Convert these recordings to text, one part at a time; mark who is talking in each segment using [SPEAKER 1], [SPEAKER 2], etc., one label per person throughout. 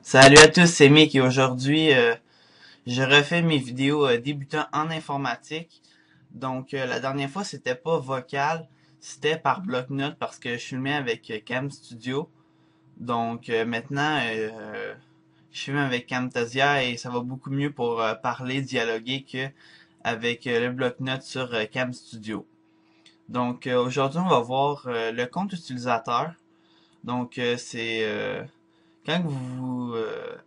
[SPEAKER 1] Salut à tous, c'est Mick et aujourd'hui je refais mes vidéos débutants en informatique. Donc la dernière fois c'était pas vocal, c'était par bloc-notes parce que je filmais avec Cam Studio. Donc maintenant je filme avec Camtasia et ça va beaucoup mieux pour parler, dialoguer que avec le bloc-notes sur Cam Studio. Donc aujourd'hui on va voir le compte utilisateur. Donc c'est quand vous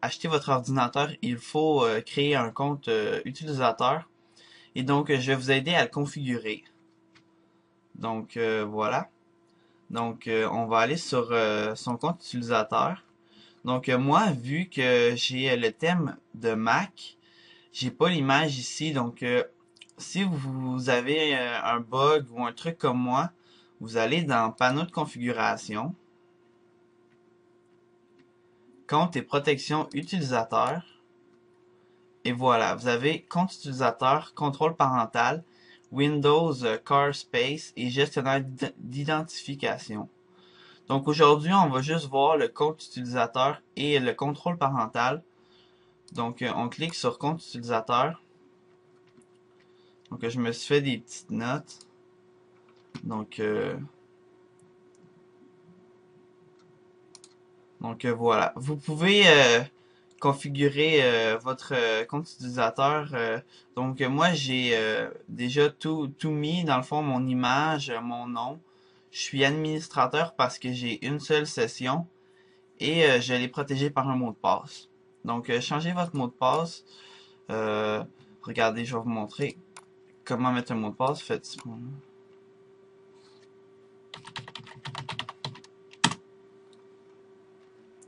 [SPEAKER 1] achetez votre ordinateur, il faut créer un compte utilisateur. Et donc, je vais vous aider à le configurer. Donc, voilà. Donc, on va aller sur son compte utilisateur. Donc, moi, vu que j'ai le thème de Mac, j'ai pas l'image ici. Donc, si vous avez un bug ou un truc comme moi, vous allez dans Panneau de configuration, Compte et protection utilisateur. Et voilà, vous avez compte utilisateur, contrôle parental, Windows Car Space et gestionnaire d'identification. Donc aujourd'hui, on va juste voir le compte utilisateur et le contrôle parental. Donc on clique sur compte utilisateur. Donc je me suis fait des petites notes. Donc voilà, vous pouvez configurer votre compte utilisateur. Donc moi j'ai déjà tout mis dans le fond, mon image, mon nom. Je suis administrateur parce que j'ai une seule session et je l'ai protégé par un mot de passe. Donc changez votre mot de passe. Euh, Regardez, je vais vous montrer comment mettre un mot de passe. Faites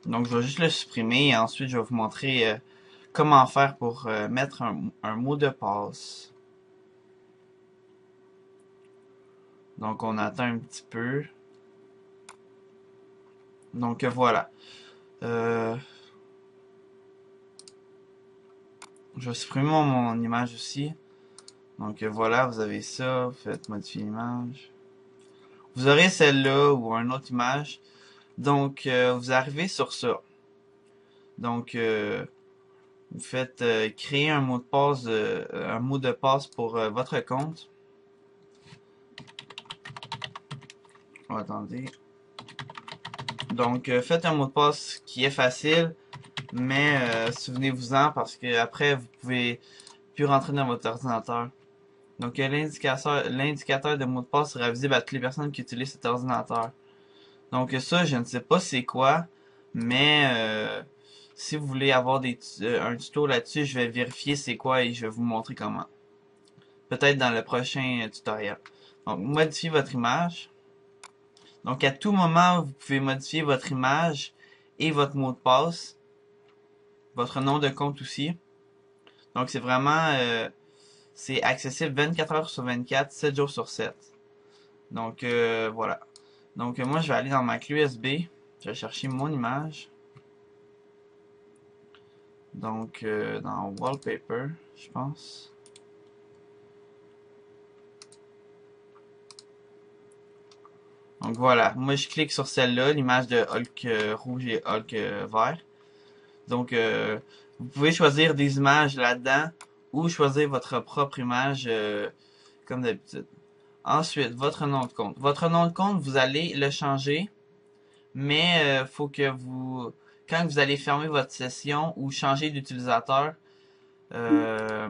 [SPEAKER 1] Donc je vais juste le supprimer et ensuite je vais vous montrer comment faire pour mettre un mot de passe. Donc on attend un petit peu. Donc voilà. Euh, je vais supprimer mon image aussi. Donc voilà, vous avez ça. Vous faites modifier l'image. Vous aurez celle-là ou une autre image. Donc vous arrivez sur ça. Donc vous faites créer un mot de passe pour votre compte. Oh, attendez. Donc faites un mot de passe qui est facile, mais souvenez-vous-en parce que après vous pouvez plus rentrer dans votre ordinateur. Donc l'indicateur de mot de passe sera visible à toutes les personnes qui utilisent cet ordinateur. Donc ça, je ne sais pas c'est quoi, mais si vous voulez avoir un tuto là-dessus, je vais vérifier c'est quoi et je vais vous montrer comment. Peut-être dans le prochain tutoriel. Donc modifiez votre image. Donc à tout moment, vous pouvez modifier votre image et votre mot de passe, votre nom de compte aussi. Donc c'est vraiment c'est accessible 24 heures sur 24, 7 jours sur 7. Donc voilà. Donc moi je vais aller dans ma clé USB, je vais chercher mon image. Donc dans Wallpaper, je pense. Donc voilà, moi je clique sur celle-là, l'image de Hulk rouge et Hulk vert. Donc vous pouvez choisir des images là-dedans ou choisir votre propre image comme d'habitude. Ensuite, votre nom de compte. Votre nom de compte, vous allez le changer, mais faut que quand vous allez fermer votre session ou changer d'utilisateur, euh,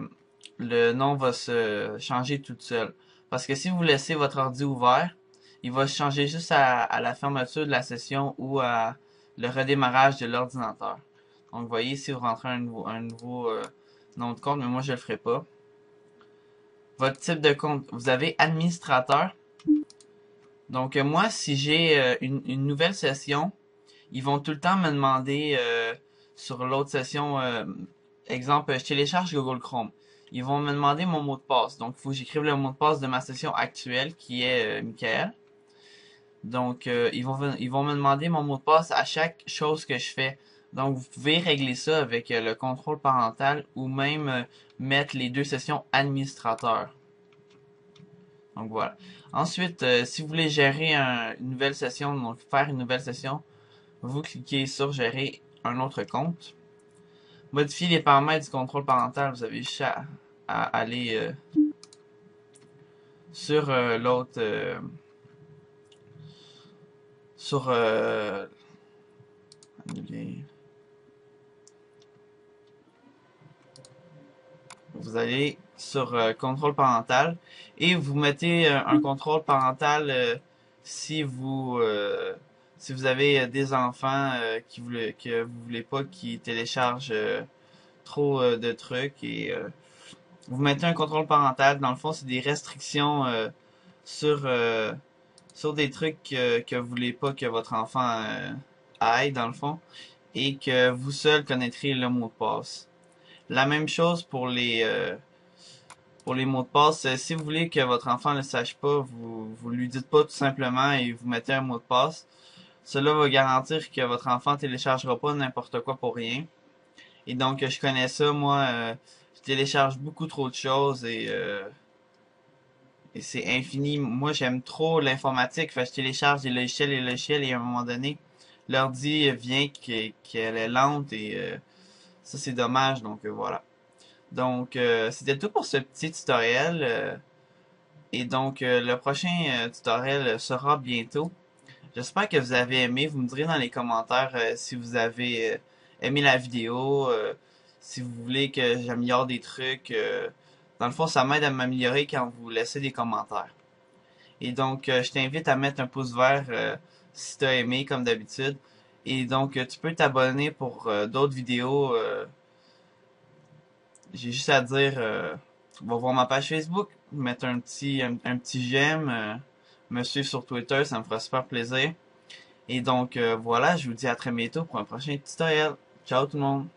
[SPEAKER 1] le nom va se changer tout seul. Parce que si vous laissez votre ordi ouvert, il va changer juste à la fermeture de la session ou à le redémarrage de l'ordinateur. Donc, vous voyez, si vous rentrez un nouveau nom de compte, mais moi, je le ferai pas. Votre type de compte, vous avez administrateur. Donc, moi, si j'ai une nouvelle session, ils vont tout le temps me demander sur l'autre session, exemple, je télécharge Google Chrome. Ils vont me demander mon mot de passe. Donc, il faut que j'écrive le mot de passe de ma session actuelle, qui est Michael. Donc, ils vont me demander mon mot de passe à chaque chose que je fais. Donc, vous pouvez régler ça avec le contrôle parental ou même mettre les deux sessions administrateur. Donc, voilà. Ensuite, si vous voulez gérer une nouvelle session, donc faire une nouvelle session, vous cliquez sur gérer un autre compte. Modifier les paramètres du contrôle parental, vous avez juste à aller sur l'autre sur vous allez sur contrôle parental et vous mettez un contrôle parental si vous avez des enfants que vous voulez pas qu'ils téléchargent trop de trucs et vous mettez un contrôle parental. Dans le fond, c'est des restrictions sur sur des trucs que vous voulez pas que votre enfant aille dans le fond et que vous seul connaîtrez le mot de passe. La même chose pour les mots de passe. Si vous voulez que votre enfant ne le sache pas, vous lui dites pas tout simplement et vous mettez un mot de passe. Cela va garantir que votre enfant téléchargera pas n'importe quoi pour rien. Et donc, je connais ça, moi, je télécharge beaucoup trop de choses et c'est infini. Moi, j'aime trop l'informatique, fait que je télécharge des logiciels et à un moment donné, l'ordi vient qu'elle est lente et ça, c'est dommage, donc voilà. Donc, c'était tout pour ce petit tutoriel. Et donc, le prochain tutoriel sera bientôt. J'espère que vous avez aimé. Vous me direz dans les commentaires si vous avez aimé la vidéo, si vous voulez que j'améliore des trucs. Dans le fond, ça m'aide à m'améliorer quand vous laissez des commentaires. Et donc, je t'invite à mettre un pouce vert si tu as aimé, comme d'habitude. Et donc, tu peux t'abonner pour d'autres vidéos. J'ai juste à dire, va voir ma page Facebook, mettre un petit j'aime, me suivre sur Twitter, ça me fera super plaisir. Et donc voilà, je vous dis à très bientôt pour un prochain tutoriel. Ciao tout le monde!